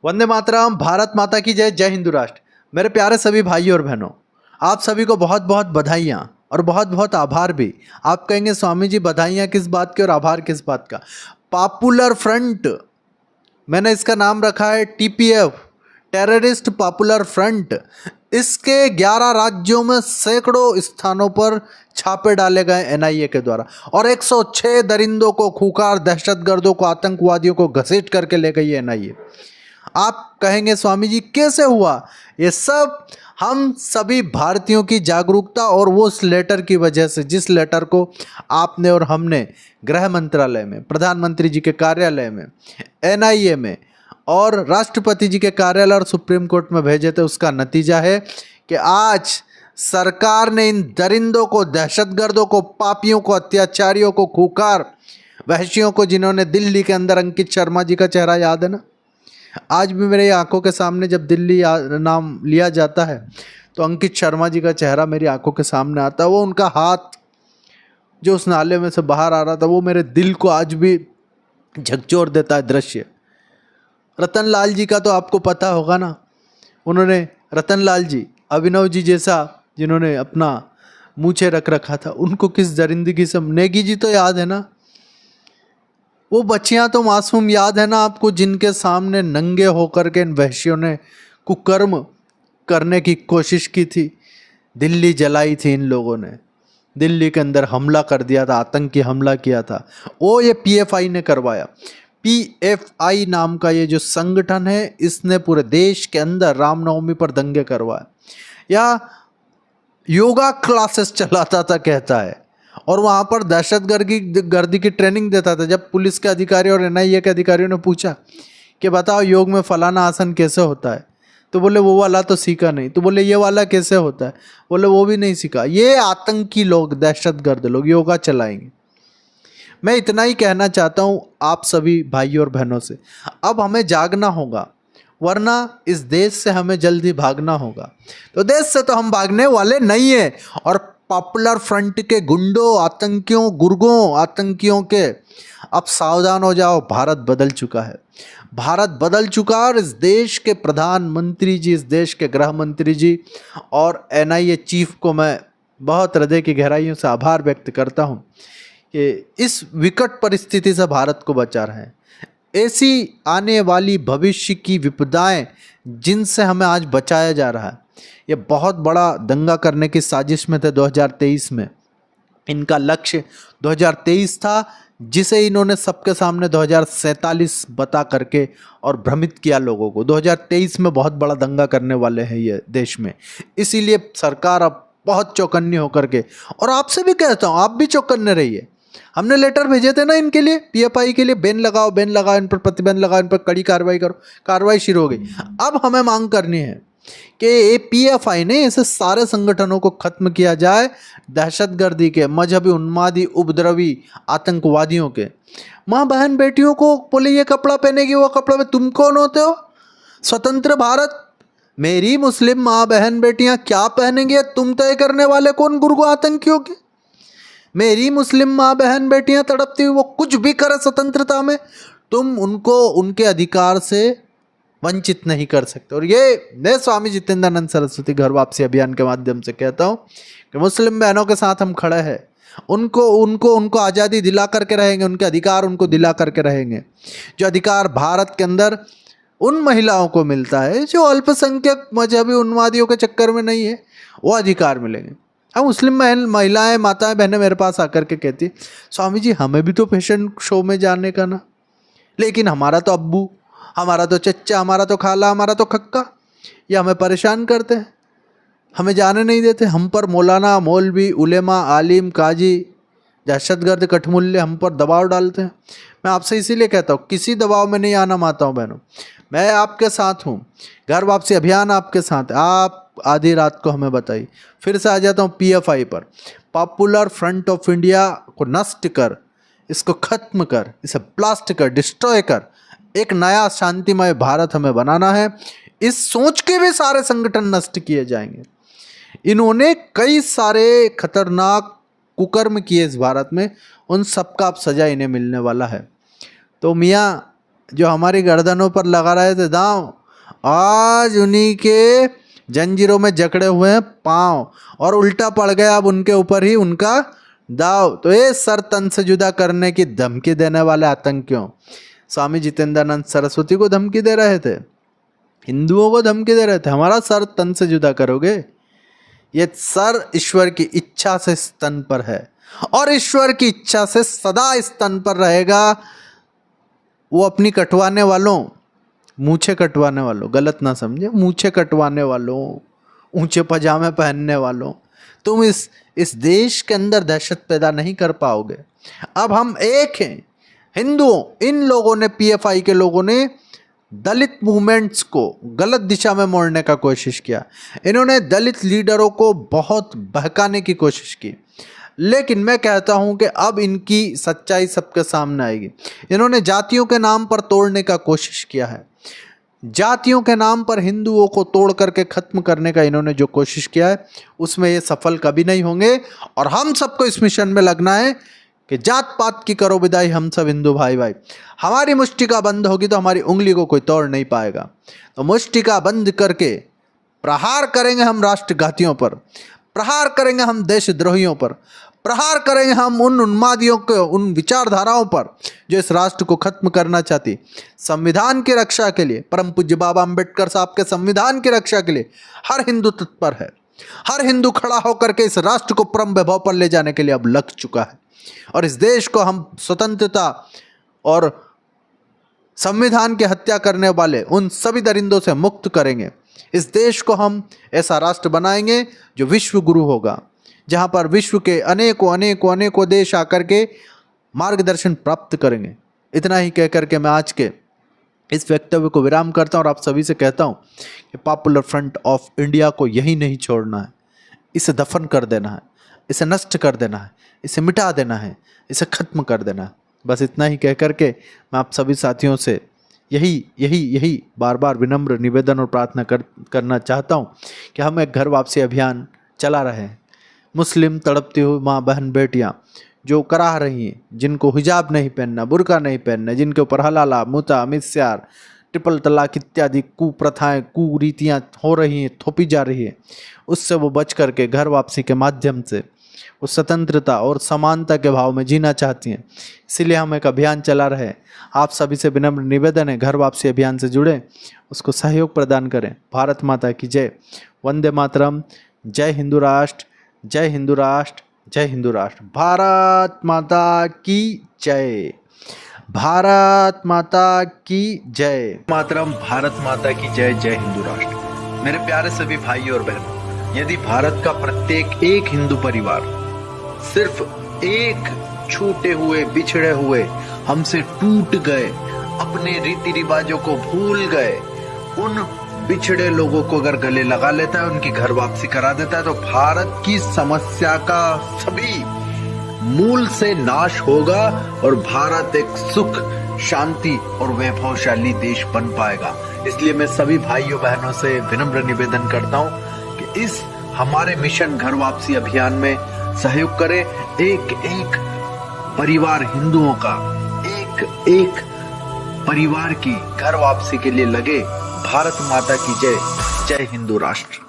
वंदे मातरम। भारत माता की जय। जय हिंदू राष्ट्र। मेरे प्यारे सभी भाइयों और बहनों, आप सभी को बहुत बहुत बधाइयाँ और बहुत बहुत आभार भी। आप कहेंगे स्वामी जी बधाइयाँ किस बात की और आभार किस बात का? पॉपुलर फ्रंट, मैंने इसका नाम रखा है टीपीएफ, टेररिस्ट पॉपुलर फ्रंट। इसके 11 राज्यों में सैकड़ों स्थानों पर छापे डाले गए एनआईए के द्वारा और 106 दरिंदों को, खूंखार दहशतगर्दों को, आतंकवादियों को घसीट करके ले गई एनआईए। आप कहेंगे स्वामी जी कैसे हुआ? ये सब हम सभी भारतीयों की जागरूकता और वो उस लेटर की वजह से, जिस लेटर को आपने और हमने गृह मंत्रालय में, प्रधानमंत्री जी के कार्यालय में, एनआईए में और राष्ट्रपति जी के कार्यालय और सुप्रीम कोर्ट में भेजे थे, उसका नतीजा है कि आज सरकार ने इन दरिंदों को, दहशतगर्दों को, पापियों को, अत्याचारियों को, खूंखार वहशियों को, जिन्होंने दिल्ली के अंदर, अंकित शर्मा जी का चेहरा याद है ना? आज भी मेरे आंखों के सामने जब दिल्ली नाम लिया जाता है तो अंकित शर्मा जी का चेहरा मेरी आंखों के सामने आता है। वो उनका हाथ जो उस नाले में से बाहर आ रहा था, वो मेरे दिल को आज भी झकझोर देता है दृश्य। रतन लाल जी का तो आपको पता होगा ना, उन्होंने, रतन लाल जी, अभिनव जी जैसा जिन्होंने अपना मूछे रख रखा था, उनको किस दरिंदगी से, नेगी जी तो याद है ना, वो बच्चियां तो मासूम याद है ना आपको, जिनके सामने नंगे होकर के इन वहशियों ने कुकर्म करने की कोशिश की थी। दिल्ली जलाई थी इन लोगों ने, दिल्ली के अंदर हमला कर दिया था, आतंकी हमला किया था। वो ये पीएफआई ने करवाया। पीएफआई नाम का ये जो संगठन है, इसने पूरे देश के अंदर रामनवमी पर दंगे करवाए, या योगा क्लासेस चलाता था कहता है, और वहाँ पर दहशतगर्दी की ट्रेनिंग देता था। जब पुलिस के अधिकारी और एनआईए के अधिकारियों ने पूछा कि बताओ योग में फलाना आसन कैसे होता है, तो बोले वो वाला तो सीखा नहीं। तो बोले ये वाला कैसे होता है, बोले वो भी नहीं सीखा। ये आतंकी लोग, दहशतगर्द लोग योगा चलाएंगे। मैं इतना ही कहना चाहता हूँ आप सभी भाइयों और बहनों से, अब हमें जागना होगा, वरना इस देश से हमें जल्दी भागना होगा। तो देश से तो हम भागने वाले नहीं है। और पॉपुलर फ्रंट के गुंडों, आतंकियों, गुर्गों, आतंकियों के, अब सावधान हो जाओ। भारत बदल चुका है, भारत बदल चुका है। और इस देश के प्रधानमंत्री जी, इस देश के गृह मंत्री जी और एनआईए चीफ को मैं बहुत हृदय की गहराइयों से आभार व्यक्त करता हूँ कि इस विकट परिस्थिति से भारत को बचा रहे हैं। ऐसी आने वाली भविष्य की विपदाएं जिनसे हमें आज बचाया जा रहा है, ये बहुत बड़ा दंगा करने की साजिश में थे 2023 में। इनका लक्ष्य 2023 था, जिसे इन्होंने सबके सामने 2047 बता करके और भ्रमित किया लोगों को। 2023 में बहुत बड़ा दंगा करने वाले हैं ये देश में, इसीलिए सरकार अब बहुत चौकन्नी होकर के, और आपसे भी कहता हूँ आप भी चौकन्ने रहिए। हमने लेटर भेजे थे ना इनके लिए, पीएफआई के लिए, बैन लगाओ, बैन लगाओ, इन पर प्रतिबंध लगाओ, इन पर कड़ी कार्रवाई करो। कार्रवाई शुरू हो गई। अब हमें मांग करनी है कि ये पीएफआई ने, ऐसे सारे संगठनों को खत्म किया जाए, दहशतगर्दी के, मजहबी उन्मादी, उपद्रवी आतंकवादियों के। माँ बहन बेटियों को बोले ये कपड़ा पहनेगी, वो कपड़ा में, तुम कौन होते हो? स्वतंत्र भारत, मेरी मुस्लिम माँ बहन बेटियां क्या पहनेंगे तुम तय करने वाले कौन? गुर्गो आतंकियों के। मेरी मुस्लिम माँ बहन बेटियां तड़पती हुई, वो कुछ भी करे स्वतंत्रता में, तुम उनको उनके अधिकार से वंचित नहीं कर सकते। और ये मैं स्वामी जितेंद्रानंद सरस्वती घर वापसी अभियान के माध्यम से कहता हूँ कि मुस्लिम बहनों के साथ हम खड़े हैं। उनको उनको उनको आज़ादी दिला करके रहेंगे, उनके अधिकार उनको दिला करके रहेंगे। जो अधिकार भारत के अंदर उन महिलाओं को मिलता है जो अल्पसंख्यक मजहबी उन्मादियों के चक्कर में नहीं है, वो अधिकार मिलेंगे। अब मुस्लिम महिलाएं, माताएं, बहनें मेरे पास आकर के कहती, स्वामी जी हमें भी तो फैशन शो में जाने का ना, लेकिन हमारा तो अब्बू, हमारा तो चच्चा, हमारा तो खाला, हमारा तो खक्का, ये हमें परेशान करते हैं, हमें जाने नहीं देते। हम पर मौलाना, मौलवी, उलेमा, आलिम, काजी, दहशतगर्द, कठमुल्ले हम पर दबाव डालते हैं। मैं आपसे इसीलिए कहता हूँ किसी दबाव में नहीं आना माताओं बहनों, मैं आपके साथ हूँ। घर वापसी अभियान आपके साथ है। आप आधी रात को हमें बताइए। फिर से आ जाता हूँ पीएफआई पर। पॉपुलर फ्रंट ऑफ इंडिया को नष्ट कर, इसको खत्म कर, इसे ब्लास्ट कर, डिस्ट्रॉय कर। एक नया शांतिमय भारत हमें बनाना है। इस सोच के भी सारे संगठन नष्ट किए जाएंगे। इन्होंने कई सारे खतरनाक कुकर्म किए इस भारत में, उन सबका अब सजा इन्हें मिलने वाला है। तो मियाँ जो हमारी गर्दनों पर लगा रहे थे दांव, आज उन्हीं के जंजीरों में जकड़े हुए हैं पांव, और उल्टा पड़ गया अब उनके ऊपर ही उनका दाव। तो ये सर तन से जुदा करने की धमकी देने वाले आतंकियों स्वामी जितेंद्रानंद सरस्वती को धमकी दे रहे थे, हिंदुओं को धमकी दे रहे थे, हमारा सर तन से जुदा करोगे। ये सर ईश्वर की इच्छा से स्तन पर है, और ईश्वर की इच्छा से सदा स्तन पर रहेगा। वो अपनी कटवाने वालों, मूछे कटवाने वालों, गलत ना समझे, मूछे कटवाने वालों, ऊंचे पजामे पहनने वालों, तुम इस देश के अंदर दहशत पैदा नहीं कर पाओगे। अब हम एक हैं हिंदुओं। इन लोगों ने, पीएफआई के लोगों ने दलित मूवमेंट्स को गलत दिशा में मोड़ने का कोशिश किया। इन्होंने दलित लीडरों को बहुत बहकाने की कोशिश की, लेकिन मैं कहता हूं कि अब इनकी सच्चाई सबके सामने आएगी। इन्होंने जातियों के नाम पर तोड़ने का कोशिश किया है, जातियों के नाम पर हिंदुओं को तोड़ करके खत्म करने का इन्होंने जो कोशिश किया है, उसमें ये सफल कभी नहीं होंगे। और हम सबको इस मिशन में लगना है कि जात पात की करो विदाई, हम सब हिंदू भाई भाई। हमारी मुष्टिका बंद होगी तो हमारी उंगली को कोई तोड़ नहीं पाएगा। तो मुष्टिका बंद करके प्रहार करेंगे हम राष्ट्रघातियों पर, प्रहार करेंगे हम देशद्रोहियों पर, प्रहार करेंगे हम उन उन्मादियों को, उन विचारधाराओं पर जो इस राष्ट्र को खत्म करना चाहती। संविधान की रक्षा के लिए, परम पूज्य बाबा अंबेडकर साहब के संविधान की रक्षा के लिए हर हिंदू तत्पर है। हर हिंदू खड़ा होकर के इस राष्ट्र को परम वैभव पर ले जाने के लिए अब लग चुका है, और इस देश को हम स्वतंत्रता और संविधान की हत्या करने वाले उन सभी दरिंदों से मुक्त करेंगे। इस देश को हम ऐसा राष्ट्र बनाएंगे जो विश्व गुरु होगा, जहाँ पर विश्व के अनेकों देश आकर के मार्गदर्शन प्राप्त करेंगे। इतना ही कहकर के मैं आज के इस वक्तव्य को विराम करता हूँ, और आप सभी से कहता हूँ कि पॉपुलर फ्रंट ऑफ इंडिया को यही नहीं छोड़ना है, इसे दफन कर देना है, इसे नष्ट कर देना है, इसे मिटा देना है, इसे खत्म कर देना है। बस इतना ही कहकर के मैं आप सभी साथियों से यही बार बार विनम्र निवेदन और प्रार्थना करना चाहता हूँ कि हम एक घर वापसी अभियान चला रहे हैं। मुस्लिम तड़पती हुई माँ बहन बेटियाँ जो कराह रही हैं, जिनको हिजाब नहीं पहनना, बुर्का नहीं पहनना, जिनके ऊपर हलाला, मुता, मिस्यार, ट्रिपल तलाक इत्यादि कुप्रथाएं, कुरीतियाँ हो रही हैं, थोपी जा रही है, उससे वो बच करके घर वापसी के माध्यम से उस स्वतंत्रता और समानता के भाव में जीना चाहती हैं। इसीलिए हम एक अभियान चला रहे हैं। आप सभी से विनम्र निवेदन है, घर वापसी अभियान से जुड़े, उसको सहयोग प्रदान करें। भारत माता की जय। वंदे मातरम। जय हिंदू राष्ट्र, जय हिंदू राष्ट्र, जय हिंदू राष्ट्र। भारत माता की जय, भारत माता की जय। मातरम, भारत माता की जय, जय हिंदू राष्ट्र। मेरे प्यारे सभी भाइयों और बहनों, यदि भारत का प्रत्येक एक हिंदू परिवार सिर्फ एक छूटे हुए, बिछड़े हुए, हमसे टूट गए, अपने रीति रिवाजों को भूल गए, उन बिछड़े लोगों को अगर गले लगा लेता है, उनकी घर वापसी करा देता है, तो भारत की समस्या का सभी मूल से नाश होगा और भारत एक सुख, शांति और वैभवशाली देश बन पाएगा। इसलिए मैं सभी भाइयों बहनों से विनम्र निवेदन करता हूं कि इस हमारे मिशन घर वापसी अभियान में सहयोग करें। एक एक परिवार हिंदुओं का, एक एक परिवार की घर वापसी के लिए लगे। भारत माता की जय, जय हिंदू राष्ट्र।